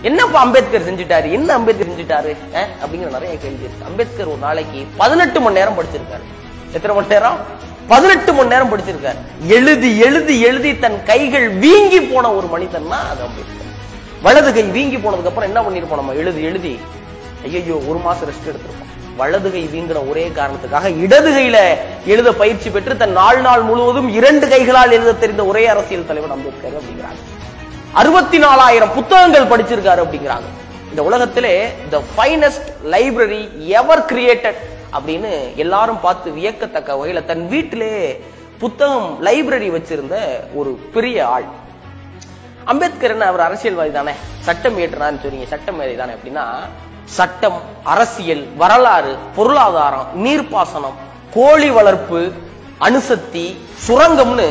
என்னப்பா அம்பேத்கர் செஞ்சுட்டாரு, என்ன அம்பேத்கர் செஞ்சுட்டாரு அப்படிங்கிற நிறைய கேள்வி இருக்கு. அம்பேத்கர் ஒரு நாளைக்கு 18 மணி நேரம் படிச்சிருக்காரு. எத்தனை மணி நேரம்? 18 மணி நேரம் படிச்சிருக்காரு. எழுதி எழுதி எழுதி தன் கைகள் வீங்கி போன ஒரு மனிதன்னா அது அம்பேத்கர். வலது கை வீங்கி போனதுக்கு அப்புறம் என்ன பண்ணிருப்போம் நம்ம? எழுதி எழுதி ஐயோ 1 மாசம் ரெஸ்ட் எடுத்திருப்போம். வலது கை வீங்கிற ஒரே காரணத்துக்காக இடது கையில எழுத பயிற்சி பெற்று தன் நாள் முழுவதும் 2 கைகளால் எழுத தெரிந்த ஒரே அரசியல் தலைவர் அம்பேத்கர் அப்படிங்கிறாங்க. 64,000 புத்தகங்கள் படிச்சிருக்காரு அப்படிங்கிறாங்க. இந்த உலகத்திலே தி ஃபைனஸ்ட் லைப்ரரி எவர் கிரியேட்டட் அப்படின்னு எல்லாரும் பார்த்து வியக்கத்தக்க வகையில தன் வீட்டிலே புத்தகம் லைப்ரரி வச்சிருந்த ஒரு பெரிய ஆள் அம்பேத்கர். என்ன அவர் அரசியல்வாதி தானே, சட்டம் இயற்றினார்னு சொன்னீங்க, சட்டம் மேதை தானே அப்படின்னா, சட்டம், அரசியல், வரலாறு, பொருளாதாரம், நீர்ப்பாசனம், கோழி வளர்ப்பு, அணுசக்தி, சுரங்கம்னு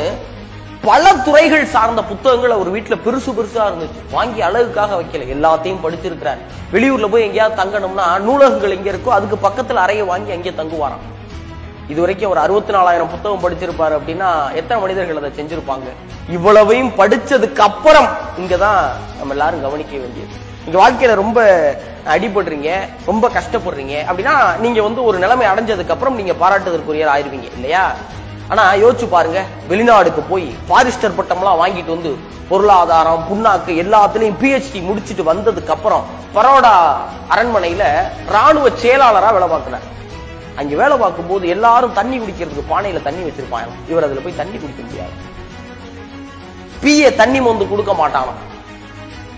பல துறைகள் சார்ந்த புத்தகங்கள் அவர் வீட்டுல பெருசு பெருசா இருந்துச்சு. வாங்கி அழகுக்காக வைக்கல, எல்லாத்தையும் படிச்சிருக்கிறார். வெளியூர்ல போய் எங்கேயாவது தங்கணும்னா நூலகங்கள் எங்க இருக்கோ அதுக்கு பக்கத்துல அறைய வாங்கி அங்கே தங்குவாராம். இதுவரைக்கும் அவர் 64,000 புத்தகம் படிச்சிருப்பாரு அப்படின்னா எத்தனை மனிதர்கள் அதை செஞ்சிருப்பாங்க? இவ்வளவையும் படிச்சதுக்கு அப்புறம் இங்கதான் நம்ம எல்லாரும் கவனிக்க வேண்டியது. நீங்க வாழ்க்கையில ரொம்ப அடிபடுறீங்க, ரொம்ப கஷ்டப்படுறீங்க அப்படின்னா நீங்க ஒரு நிலைமை அடைஞ்சதுக்கு அப்புறம் நீங்க பாராட்டுதற்குரியர் ஆயிருவீங்க இல்லையா? ஆனா யோசிச்சு பாருங்க, வெளிநாடுக்கு போய் பாரிஸ்டர் பட்டம்லாம் வாங்கிட்டு வந்து பொருளாதாரம், புண்ணாக்கு எல்லாத்துலயும் PhD முடிச்சுட்டு வந்ததுக்கு அப்புறம் பரோடா அரண்மனையில ராணுவ செயலாளரா வேலை பார்க்கிறார். அங்க வேலை பார்க்கும் போது எல்லாரும் தண்ணி குடிக்கிறதுக்கு பானையில தண்ணி வச்சிருப்பாங்க. இவர் அதுல போய் தண்ணி குடிக்க முடியாது. தண்ணி மொந்து கொடுக்க மாட்டானா.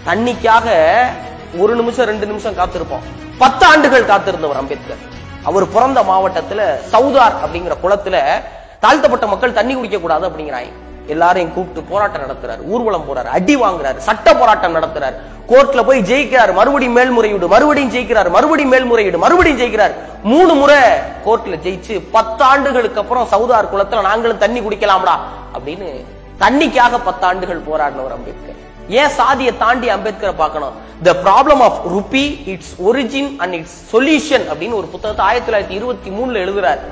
தண்ணிக்காக 1 நிமிஷம் 2 நிமிஷம் காத்திருப்போம். 10 ஆண்டுகள் காத்திருந்தவர் அம்பேத்கர். அவர் பிறந்த மாவட்டத்துல சவுதார் அப்படிங்கிற குளத்துல தாழ்த்தப்பட்ட மக்கள் தண்ணி குடிக்க கூடாது அப்படிங்கிறாங்க. எல்லாரையும் கூப்பிட்டு போராட்டம் நடத்துறாரு, ஊர்வலம் போறாரு, அடி வாங்குறாரு, சட்ட போராட்டம் நடத்துறாரு, கோர்ட்ல போய் ஜெயிக்கிறாரு, மறுபடியும் மேல்முறையீடு, மறுபடியும் ஜெயிக்கிறாரு, மறுபடியும் மேல்முறையீடு, மறுபடியும் ஜெயிக்கிறார். 3 முறை கோர்ட்ல ஜெயிச்சு 10 ஆண்டுகளுக்கு அப்புறம் சவுதார் குளத்துல நாங்களும் தண்ணி குடிக்கலாம்டா அப்படின்னு தண்ணிக்காக 10 ஆண்டுகள் போராடினவர் அம்பேத்கர். ஏன் சாதியை தாண்டி அம்பேத்கரை பார்க்கணும்? The problem of rupee, its origin and its solution அப்படின்னு ஒரு புத்தகத்தை 1923 எழுதுறாரு.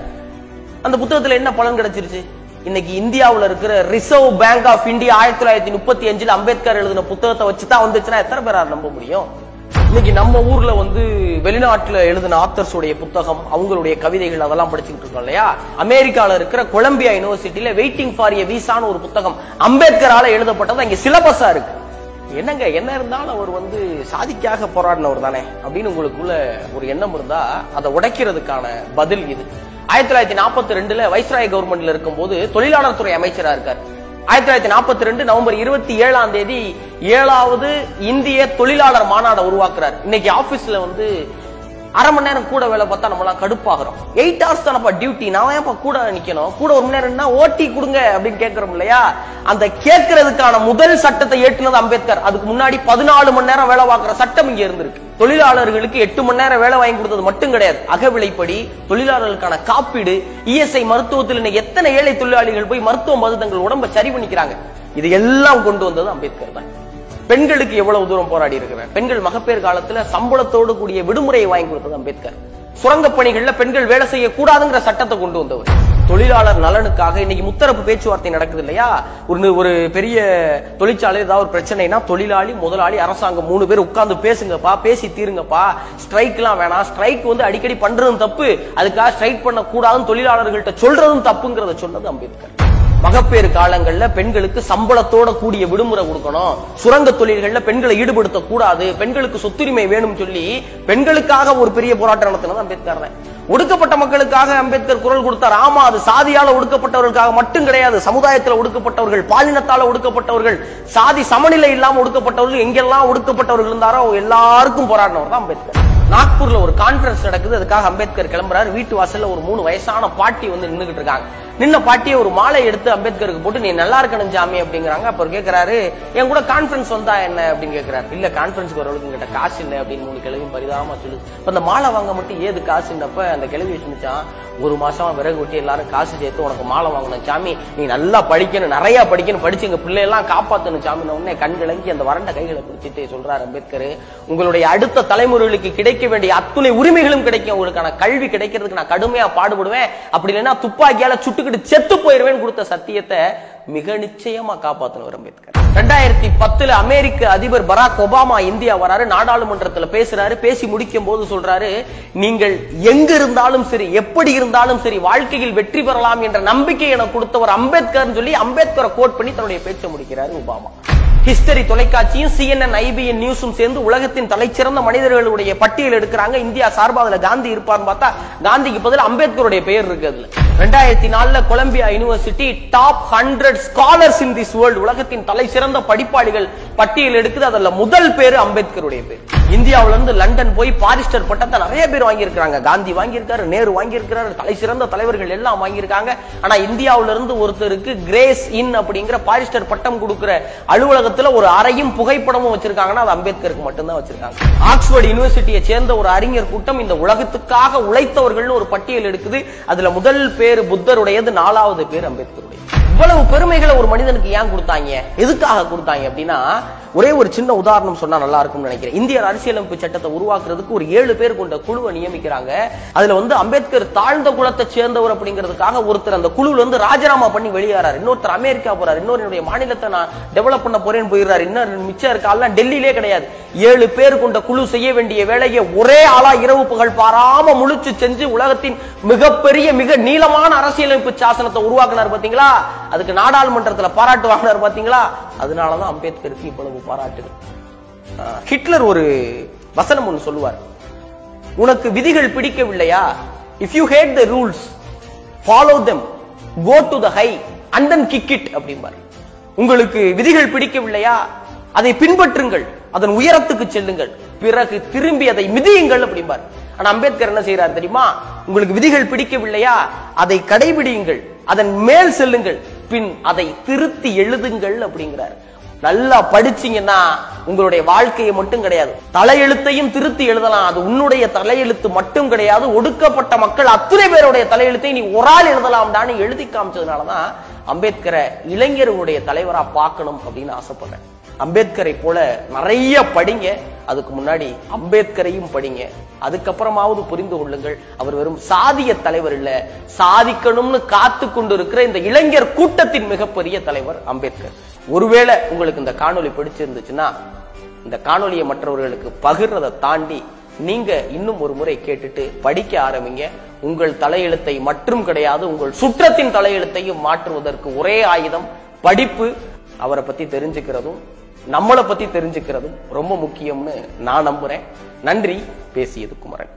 அந்த புத்தகத்துல என்ன பலன் கிடைச்சிருச்சு? இன்னைக்கு இந்தியாவுல இருக்கிற reserve bank of India 1935 Ambedkar எழுதின புத்தகத்தை வச்சுதான் வந்துச்சுன்னா எத்தனை பேரால் நம்ப முடியும்? இன்னைக்கு நம்ம ஊர்ல வெளிநாட்டுல எழுதின ஆத்தர்ஸ் உடைய புத்தகம், அவங்களுடைய கவிதைகள் அதெல்லாம் படிச்சுட்டு இருக்கோம் இல்லையா? அமெரிக்கால இருக்கிற கொலம்பியா யூனிவர்சிட்டியில வெயிட்டிங் ஃபார் எ விசான்னு ஒரு புத்தகம் அம்பேத்கரால எழுதப்பட்டது அங்க சிலபஸா இருக்கு. என்னங்க என்ன இருந்தாலும் அவர் சாதிக்காக போராடினவர் தானே அப்படின்னு உங்களுக்குள்ள ஒரு எண்ணம் இருந்தா அதை உடைக்கிறதுக்கான பதில் இது. 1942 வைஸ்ராய் கவர்மெண்ட்ல இருக்கும் போது தொழிலாளர் துறை அமைச்சரா இருக்கார். 1942 நவம்பர் 27 7வது இந்திய தொழிலாளர் மாநாடு உருவாக்குறார். இன்னைக்கு ஆபீஸ்ல அரை மணி நேரம் கூட வேலை பார்த்தா நம்மளாம் கடுப்பாகிறோம். 8 hours தானப்பா டியூட்டி, நான் ஏன்ப்பா கூட நிக்கணும், கூட 1 மணி நேரம்னா ஓட்டி கொடுங்க அப்படின்னு கேட்கிறோம் இல்லையா? அந்த கேட்கறதுக்கான முதல் சட்டத்தை ஏற்றினது அம்பேத்கர். அதுக்கு முன்னாடி 14 மணி நேரம் வேலை பார்க்கிற சட்டம் இங்க இருந்திருக்கு. தொழிலாளர்களுக்கு 8 மணி நேரம் வேலை வாங்கி கொடுத்தது மட்டும் கிடையாது, அகவிலைப்படி, தொழிலாளர்களுக்கான காப்பீடு, ESI மருத்துவத்தில் இன்னைக்கு எத்தனை ஏழை தொழிலாளிகள் போய் மருத்துவம் பார்த்து தங்கள் உடம்பை சரி பண்ணிக்கிறாங்க. இது எல்லாம் கொண்டு வந்தது அம்பேத்கர் தான். பெண்களுக்கு எவ்வளவு தூரம் போராடி இருக்கிறார். பெண்கள் மகப்பேறு காலத்துல சம்பளத்தோடு கூடிய விடுமுறையை வாங்கி கொடுத்தது அம்பேத்கர். சுரங்க பணிகள்ல பெண்கள் வேலை செய்யக்கூடாதுங்கிற சட்டத்தை கொண்டு வந்தவர். தொழிலாளர் நலனுக்காக இன்னைக்கு முத்தரப்பு பேச்சுவார்த்தை நடக்குது இல்லையா? ஒரு பெரிய தொழிற்சாலை ஏதாவது ஒரு பிரச்சனைனா தொழிலாளி, முதலாளி, அரசாங்கம் 3 பேர் உட்கார்ந்து பேசுங்கப்பா, பேசி தீருங்கப்பா, ஸ்ட்ரைக் எல்லாம் வேணாம், ஸ்ட்ரைக் அடிக்கடி பண்றதும் தப்பு, அதுக்காக ஸ்ட்ரைக் பண்ண கூடாதுன்னு தொழிலாளர்கள்ட்ட சொல்றதும் தப்புங்கிறத சொன்னது அம்பேத்கர். மகப்பேறு காலங்கள்ல பெண்களுக்கு சம்பளத்தோட கூடிய விடுமுறை கொடுக்கணும், சுரங்க தொழில்கள்ல பெண்களை ஈடுபடுத்த கூடாது, பெண்களுக்கு சொத்துரிமை வேணும் சொல்லி பெண்களுக்காக ஒரு பெரிய போராட்டம் நடத்தினது அம்பேத்கர் தான். ஒடுக்கப்பட்ட மக்களுக்காக அம்பேத்கர் குரல் கொடுத்தார். ஆமா, அது சாதியால ஒடுக்கப்பட்டவர்களுக்காக மட்டும் கிடையாது. சமுதாயத்தில் ஒடுக்கப்பட்டவர்கள், பாலினத்தால ஒடுக்கப்பட்டவர்கள், சாதி சமநிலை இல்லாம ஒடுக்கப்பட்டவர்கள், எங்கெல்லாம் ஒடுக்கப்பட்டவர்கள் இருந்தாரோ எல்லாருக்கும் போராடினவர் தான் அம்பேத்கர். நாக்பூர்ல ஒரு கான்பரன்ஸ் நடக்குது, அதுக்காக அம்பேத்கர் கிளம்புறாரு. வீட்டு வாசல்ல ஒரு 3 வயசான பாட்டி நின்னுகிட்டு இருக்காங்க. நின்ன பாட்டியை ஒரு மாலை எடுத்து அம்பேத்கருக்கு போட்டு நீ நல்லா இருக்கணும் ஜாமி அப்படிங்கிறாங்க. அப்புறம் கேட்கிறாரு, என் கூட கான்பரன்ஸ் வந்தா என்ன அப்படின்னு கேட்கிறாரு. இல்ல கான்பரன்ஸ்க்கு வரவளுக்கு கிட்ட காசு இல்லை அப்படின்னு 3 கிழவியும் பரிதாபமா சொல்லுது. இப்ப அந்த மாலை வாங்க மட்டும் ஏது காசுன்னப்ப அந்த கிழவி சொன்னிச்சான், 1 மாசமா விறகு வெட்டி எல்லாரும் காசு சேர்த்து உனக்கு மாலை வாங்கணும் சாமி, நீ நல்லா படிக்கணும், நிறைய படிக்கணும், படிச்சு எங்க பிள்ளையெல்லாம் காப்பாத்தணும் சாமின்னு உடனே கண் விளங்கி அந்த வறண்ட கைகளை பிடிச்சிட்டு சொல்றாரு அம்பேத்கர், உங்களுடைய அடுத்த தலைமுறைகளுக்கு கிடைக்க வேண்டிய அத்துணை உரிமைகளும் கிடைக்கும், உங்களுக்கான கல்வி கிடைக்கிறதுக்கு நான் கடுமையா பாடுபடுவேன், அப்படி இல்லைன்னா துப்பாக்கியால சுட்டுக்கிட்டு செத்து போயிருவேன் கொடுத்த சத்தியத்தை மிக நிச்சயமா காப்பாத்தினவர் அம்பேத்கர். 2010 அமெரிக்க அதிபர் பராக் ஒபாமா இந்தியா வராரு, நாடாளுமன்றத்தில் பேசுறாரு. பேசி முடிக்கும் போது சொல்றாரு, நீங்கள் எங்க இருந்தாலும் சரி, எப்படி இருந்தாலும் சரி, வாழ்க்கையில் வெற்றி பெறலாம் என்ற நம்பிக்கை எனக்கு கொடுத்தவர் அம்பேத்கர் சொல்லி அம்பேத்கரை கோட் பண்ணி தன்னுடைய பேச்சை முடிக்கிறாரு ஒபாமா. ஹிஸ்டரி தொலைக்காட்சியும் CNN IBN நியூஸும் சேர்ந்து உலகத்தின் தலைச்சிறந்த மனிதர்களுடைய பட்டியல் எடுக்கிறாங்க. இந்தியா சார்பா அதுல காந்தி இருப்பார்னு பார்த்தா காந்திக்கு பதில் அம்பேத்கருடைய பெயர் இருக்கு அதுல. 2004 Columbia university top 100 scholars in this world, உலகத்தின் தலைசிறந்த படிப்பாளிகள் பட்டியல் எடுக்குது. அதுல முதல் பேரு அம்பேத்கருடைய பேர். இந்தியாவில இருந்து லண்டன் போய் பாரிஸ்டர் பட்டத்தை நிறைய பேர் வாங்கியிருக்காங்க. காந்தி வாங்கியிருக்காரு, நேரு வாங்கியிருக்காரு, தலைசிறந்த தலைவர்கள் எல்லாம் வாங்கியிருக்காங்க. ஆனா இந்தியாவில இருந்து ஒருத்தருக்கு கிரேஸ் இன் அப்படிங்கிற பாரிஸ்டர் பட்டம் கொடுக்கிற அலுவலகத்துல ஒரு அறையும் புகைப்படமும் வச்சிருக்காங்கன்னா அது அம்பேத்கருக்கு மட்டும்தான் வச்சிருக்காங்க. ஆக்ஸ்போர்ட் யூனிவர்சிட்டியை சேர்ந்த ஒரு அறிஞர் கூட்டம் இந்த உலகத்துக்காக உழைத்தவர்கள் ஒரு பட்டியல் எடுக்குது. அதுல முதல் பேரு புத்தருடையது, 4வது பேர் அம்பேத்கருடைய. இவ்வளவு பெருமைகளை ஒரு மனிதனுக்கு ஏன் கொடுத்தாங்க, எதுக்காக கொடுத்தாங்க அப்படின்னா, ஒரே ஒரு சின்ன உதாரணம் சொன்னா நல்லா இருக்கும்னு நினைக்கிறேன். இந்திய அரசியலமைப்பு சட்டத்தை உருவாக்குறதுக்கு ஒரு 7 பேர் கொண்ட குழுவை நியமிக்கிறாங்க. அதுல அம்பேத்கர் தாழ்ந்த குலத்தை சேர்ந்தவர் அப்படிங்கிறதுக்காக ஒருத்தர் அந்த குழுல இருந்து ராஜினாமா பண்ணி வெளியேறாரு. இன்னொருத்தர் அமெரிக்கா போறாரு, இன்னொரு மாநிலத்தை நான் டெவலப் பண்ண போறேன்னு போயிடுறாரு. இன்னும் மிச்சம் இருக்காலாம் டெல்லியிலே கிடையாது. 7 பேர் கொண்ட குழு செய்ய வேண்டிய வேலையை ஒரே ஆளா இரவு பகல் பாராம முழிச்சு செஞ்சு உலகத்தின் மிகப்பெரிய மிக நீளமான அரசியலமைப்பு சாசனத்தை உருவாக்குனார் பாத்தீங்களா. அதுக்கு நாடாளுமன்றத்தில் பாராட்டு வாங்கினார் பாத்தீங்களா. அதனாலதான் அம்பேத்கருக்கு இவ்வளவு பாராட்டுகள். ஹிட்லர் ஒரு வசனம் ஒன்று சொல்லுவார், உனக்கு விதிகள் பிடிக்கவில்லையா, if you hate the rules follow them, go to the high and then kick it அப்படிம்பார். உங்களுக்கு விதிகள் பிடிக்கவில்லையா, அதை பின்பற்றுங்கள், அதன் உயரத்துக்கு செல்லுங்கள், பிறகு திரும்பி அதை மிதியுங்கள் அப்படிம்பார். ஆனா அம்பேத்கர் என்ன செய்யறார் தெரியுமா, உங்களுக்கு விதிகள் பிடிக்கவில்லையா, அதை கடைபிடியுங்கள், அதன் மேல் செல்லுங்கள், பின் அதை திருத்தி எழுதுங்கள் அப்படிங்கிறார். நல்லா படிச்சீங்கன்னா உங்களுடைய வாழ்க்கையை மட்டும் கிடையாது, தலையெழுத்தையும் திருத்தி எழுதலாம். அது உன்னுடைய தலையெழுத்து மட்டும் கிடையாது, ஒடுக்கப்பட்ட மக்கள் அத்தனை பேருடைய தலையெழுத்தை நீ ஒரு ஆள் எழுதலாம்டான்னு எழுதி காமிச்சதுனாலதான் அம்பேத்கரை இளைஞர்களுடைய தலைவரா பார்க்கணும் அப்படின்னு ஆசைப்படுறேன். அம்பேத்கரை போல நிறைய படிங்க, அதுக்கு முன்னாடி அம்பேத்கரையும் படிங்க, அதுக்கப்புறமாவது புரிந்து கொள்ளுங்கள். அவர் வெறும் சாதிய தலைவர் இல்ல, சாதிக்கணும்னு காத்து கொண்டு இருக்கிற இந்த இளைஞர் கூட்டத்தின் மிகப்பெரிய தலைவர் அம்பேத்கர். ஒருவேளை உங்களுக்கு இந்த காணொலி பிடிச்சிருந்துச்சுன்னா இந்த காணொலியை மற்றவர்களுக்கு பகிர்றதை தாண்டி நீங்க இன்னும் ஒரு முறை கேட்டுட்டு படிக்க ஆரம்பிங்க. உங்கள் தலையெழுத்தை மட்டும் கிடையாது, உங்கள் சுற்றத்தின் தலையெழுத்தையும் மாற்றுவதற்கு ஒரே ஆயுதம் படிப்பு. அவரை பத்தி தெரிஞ்சுக்கிறதும் நம்மளை பத்தி தெரிஞ்சுக்கிறதும் ரொம்ப முக்கியம்னு நான் நம்புறேன். நன்றி. பேசியது குமரன்.